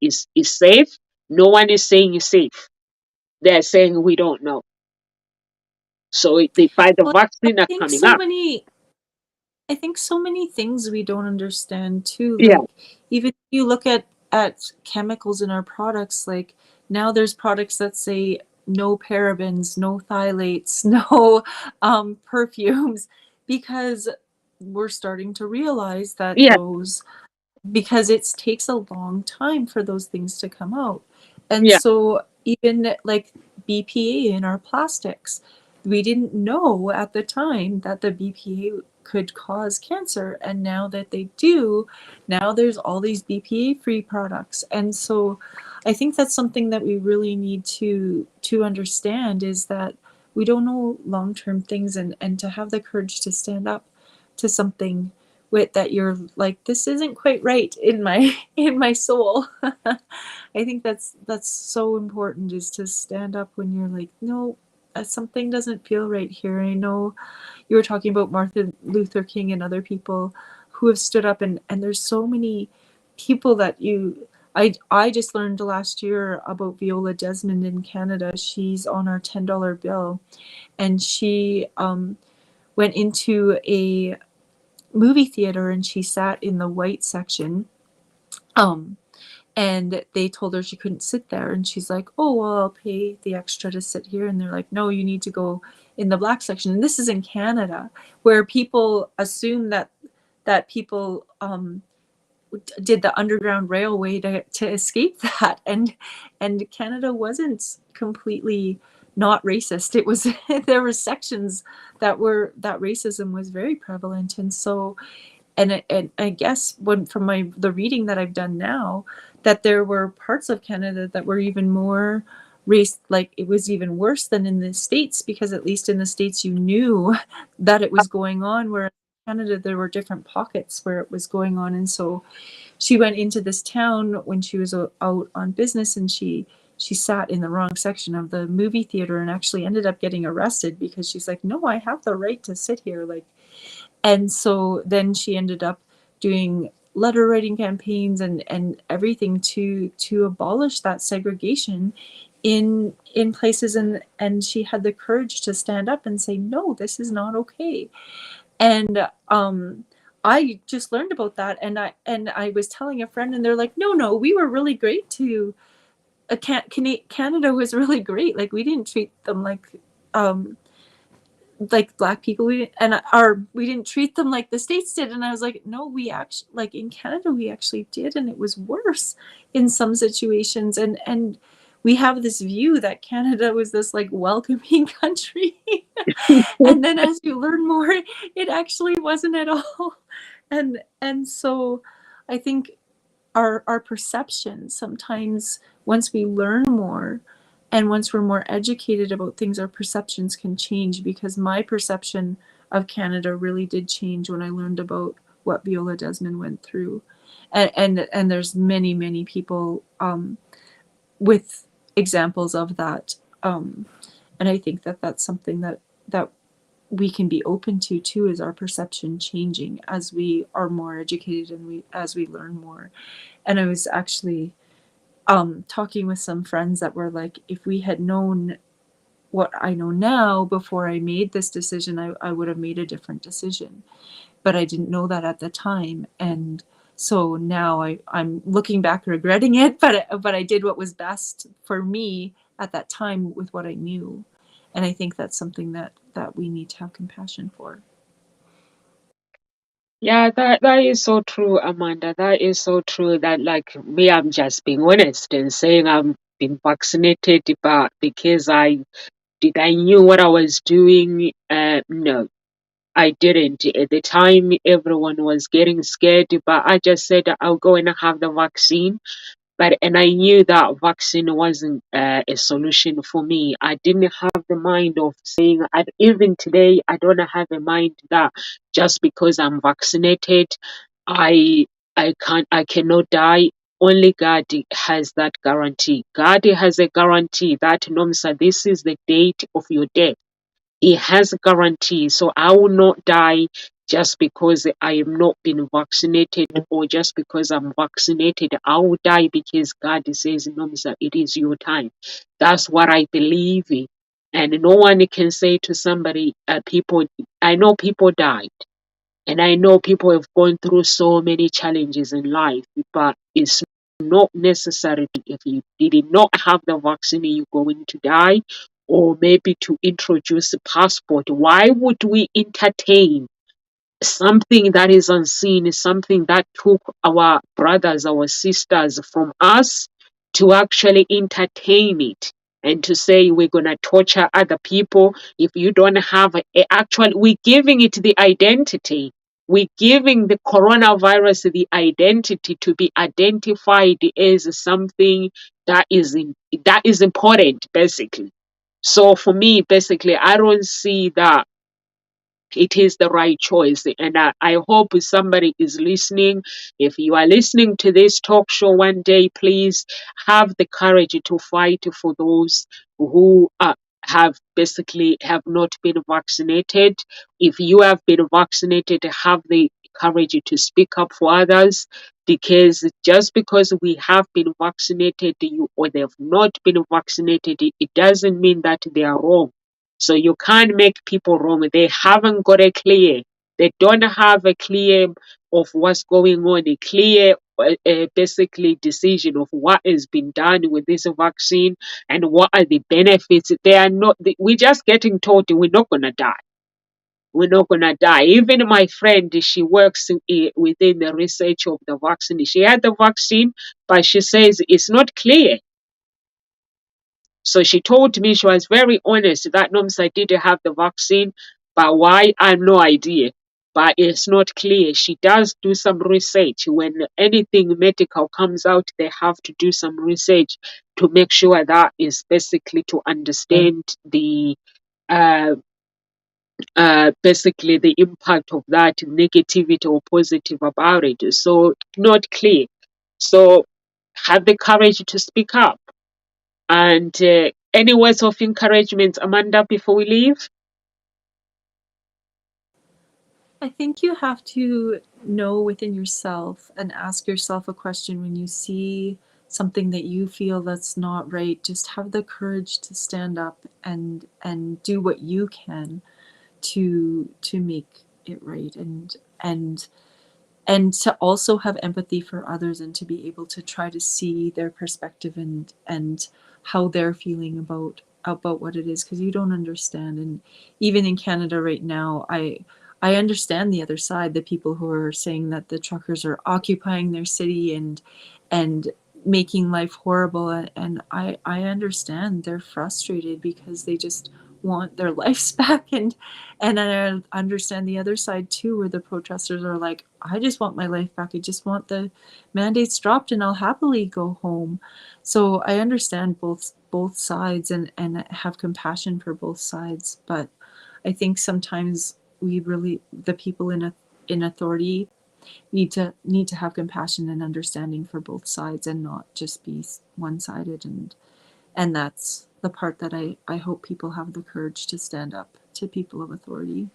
is safe. No one is saying it's safe. They're saying we don't know. So they find the vaccine are coming up. I think so many things we don't understand too. Yeah. Like, even if you look at chemicals in our products, like now there's products that say no parabens, no phthalates, no perfumes, because we're starting to realize that because it takes a long time for those things to come out. And so even like BPA in our plastics, we didn't know at the time that the BPA could cause cancer, and now that they do, now there's all these BPA free products. And so I think that's something that we really need to understand, is that we don't know long-term things, and to have the courage to stand up to something with that you're like, this isn't quite right in my soul. I think that's so important, is to stand up when you're like, no, something doesn't feel right here. I know you were talking about Martin Luther King and other people who have stood up, and there's so many people that I just learned last year about Viola Desmond in Canada. She's on our $10 bill, and she went into a movie theater and she sat in the white section, and they told her she couldn't sit there, and she's like, oh well, I'll pay the extra to sit here, and they're like, no, you need to go in the black section. And this is in Canada, where people assume that people did the Underground Railway to escape that, and Canada wasn't completely not racist. It was there were sections that racism was very prevalent. And so, and I guess from the reading that I've done now, that there were parts of Canada that were even more like it was even worse than in the States, because at least in the States you knew that it was going on, where in Canada there were different pockets where it was going on. And so she went into this town when she was out on business, and she sat in the wrong section of the movie theater and actually ended up getting arrested, because she's like, no, I have the right to sit here. Like, and so then she ended up doing letter writing campaigns and everything to abolish that segregation in places, and she had the courage to stand up and say, no, this is not okay. And I just learned about that, and I was telling a friend, and they're like, no, we were really great to Canada was really great. Like, we didn't treat them like black people, we didn't treat them like the States did. And I was like, no, we actually, like, in Canada we actually did, and it was worse in some situations. And we have this view that Canada was this like welcoming country, and then as you learn more, it actually wasn't at all. And so I think our perception sometimes, once we learn more and once we're more educated about things, our perceptions can change, because my perception of Canada really did change when I learned about what Viola Desmond went through. And there's many people with examples of that. And I think that that's something that we can be open to too, is our perception changing as we are more educated and as we learn more. And I was actually talking with some friends that were like, if we had known what I know now before I made this decision, I would have made a different decision. But I didn't know that at the time. And so now I'm looking back regretting it, but I did what was best for me at that time with what I knew. And I think that's something that we need to have compassion for. Yeah, that is so true, Amanda. That is so true. That, like me, I'm just being honest and saying I've been vaccinated, but because I knew what I was doing. No, I didn't. At the time, everyone was getting scared, but I just said I'll go and have the vaccine. And I knew that vaccine wasn't a solution for me. I didn't have the mind of saying, even today, I don't have a mind that just because I'm vaccinated, I cannot die. Only God has that guarantee. God has a guarantee that, Nomsa, this is the date of your death. He has a guarantee. So I will not die just because I am not been vaccinated, or just because I'm vaccinated. I will die because God says, Nomsa, it is your time. That's what I believe in. And no one can say to somebody, I know people died. And I know people have gone through so many challenges in life, but it's not necessary. If you did not have the vaccine, you're going to die. Or maybe to introduce a passport. Why would we entertain something that is unseen, something that took our brothers, our sisters from us, to actually entertain it and to say we're going to torture other people if you don't have we're giving it the identity. We're giving the coronavirus the identity to be identified as something that is important, basically. So for me, basically, I don't see that it is the right choice. And I hope somebody is listening. If you are listening to this talk show one day, please have the courage to fight for those who have not been vaccinated. If you have been vaccinated, have the courage to speak up for others, because just because we have been vaccinated or they have not been vaccinated, it doesn't mean that they are wrong. So you can't make people wrong. They haven't got a clear. They don't have a clear of what's going on, a clear basically decision of what has been done with this vaccine and what are the benefits. They are not. We're just getting told we're not gonna die. We're not gonna die. Even my friend, she works within the research of the vaccine. She had the vaccine, but she says it's not clear. So she told me, she was very honest, that Nomsa did have the vaccine, but why, I have no idea. But it's not clear. She does do some research. When anything medical comes out, they have to do some research to make sure that is basically to understand the basically the impact of that negativity or positive about it. So not clear. So have the courage to speak up. And any words of encouragement, Amanda, before we leave? I think you have to know within yourself and ask yourself a question when you see something that you feel that's not right. Just have the courage to stand up and do what you can to make it right, and to also have empathy for others and to be able to try to see their perspective and how they're feeling about what it is, because you don't understand. And even in Canada right now, I understand the other side, the people who are saying that the truckers are occupying their city and making life horrible, and I understand they're frustrated because they just want their lives back, and I understand the other side too, where the protesters are like, I just want my life back, I just want the mandates dropped and I'll happily go home. So I understand both sides and have compassion for both sides, but I think sometimes the people in authority need to have compassion and understanding for both sides and not just be one-sided, and that's the part that I hope people have the courage to stand up to people of authority.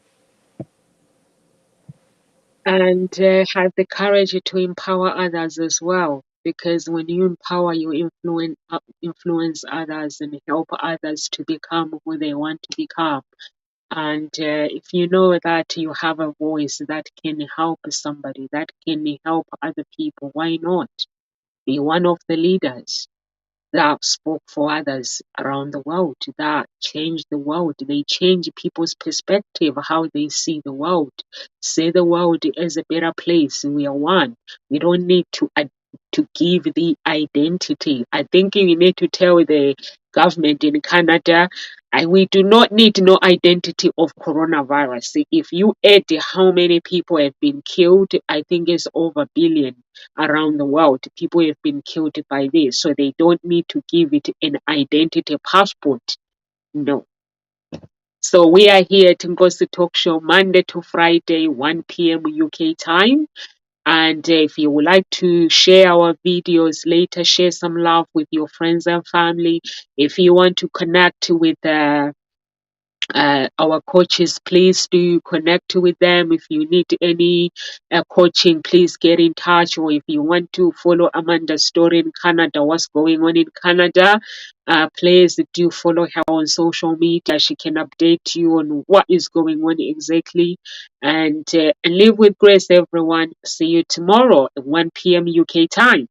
And have the courage to empower others as well, because when you empower, you influence others and help others to become who they want to become. And if you know that you have a voice that can help somebody, that can help other people, why not be one of the leaders that spoke for others around the world, that changed the world? They change people's perspective, how they see the world. See the world as a better place. We are one. We don't need to give the identity. I think we need to tell the government in Canada, we do not need no identity of coronavirus. If you add how many people have been killed, I think it's over 1 billion around the world. People have been killed by this, so they don't need to give it an identity passport. No. So we are here at Ngozi Talk Show Monday to Friday, 1 p.m. UK time. And if you would like to share our videos later, share some love with your friends and family. If you want to connect with our coaches, please do connect with them. If you need any coaching, please get in touch. Or if you want to follow Amanda's story in Canada, what's going on in Canada, please do follow her on social media. She can update you on what is going on exactly. And live with grace, everyone. See you tomorrow at 1 p.m. UK time.